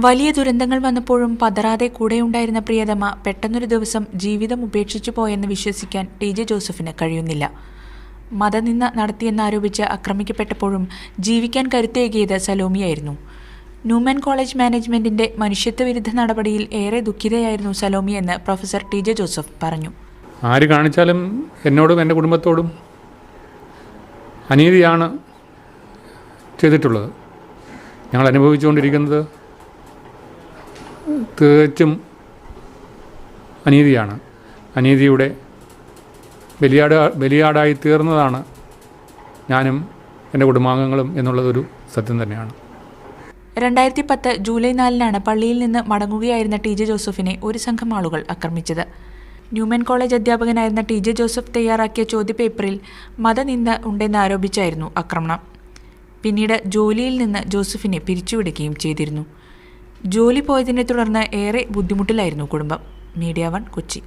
വലിയ ദുരന്തങ്ങൾ വന്നപ്പോഴും പതറാതെ കൂടെയുണ്ടായിരുന്ന പ്രിയതമ പെട്ടെന്നൊരു ദിവസം ജീവിതം ഉപേക്ഷിച്ചു പോയെന്ന് വിശ്വസിക്കാൻ ടി.ജെ. ജോസഫിന് കഴിയുന്നില്ല. മതനിന്ദ നടത്തിയെന്നാരോപിച്ച് ആക്രമിക്കപ്പെട്ടപ്പോഴും ജീവിക്കാൻ കരുത്തേകിയത് സലോമിയായിരുന്നു. ന്യൂമാൻ കോളേജ് മാനേജ്മെന്റിന്റെ മനുഷ്യത്വവിരുദ്ധ നടപടിയിൽ ഏറെ ദുഃഖിതയായിരുന്നു സലോമിയെന്ന് പ്രൊഫസർ ടി.ജെ. ജോസഫ് പറഞ്ഞു. ആര് കാണിച്ചാലും എന്നോടും എൻ്റെ കുടുംബത്തോടും അനീതിയാണ് ചെയ്തിട്ടുള്ളത്. ഞങ്ങൾ അനുഭവിച്ചുകൊണ്ടിരിക്കുന്നത് അനീതിയാണ്. അനീതിയുടെ ബലിയാടായി തീർന്നതാണ് ഞാനും എൻ്റെ കുടുംബാംഗങ്ങളും എന്നുള്ളതൊരു സത്യം തന്നെയാണ്. 2010 ജൂലൈ 4 പള്ളിയിൽ നിന്ന് മടങ്ങുകയായിരുന്ന ടി.ജെ. ജോസഫിനെ ഒരു സംഘം ആളുകൾ ആക്രമിച്ചത്. ന്യൂമാൻ കോളേജ് അധ്യാപകനായിരുന്ന ടി.ജെ. ജോസഫ് തയ്യാറാക്കിയ ചോദ്യപേപ്പറിൽ മതനിന്ദ ഉണ്ടെന്ന് ആരോപിച്ചായിരുന്നു ആക്രമണം. പിന്നീട് ജോലിയിൽ നിന്ന് ജോസഫിനെ പിരിച്ചുവിടുകയും ചെയ്തിരുന്നു. ജോലി പോയതിനെ തുടർന്ന് ഏറെ ബുദ്ധിമുട്ടിലായിരുന്നു കുടുംബം. മീഡിയ 1 കൊച്ചി.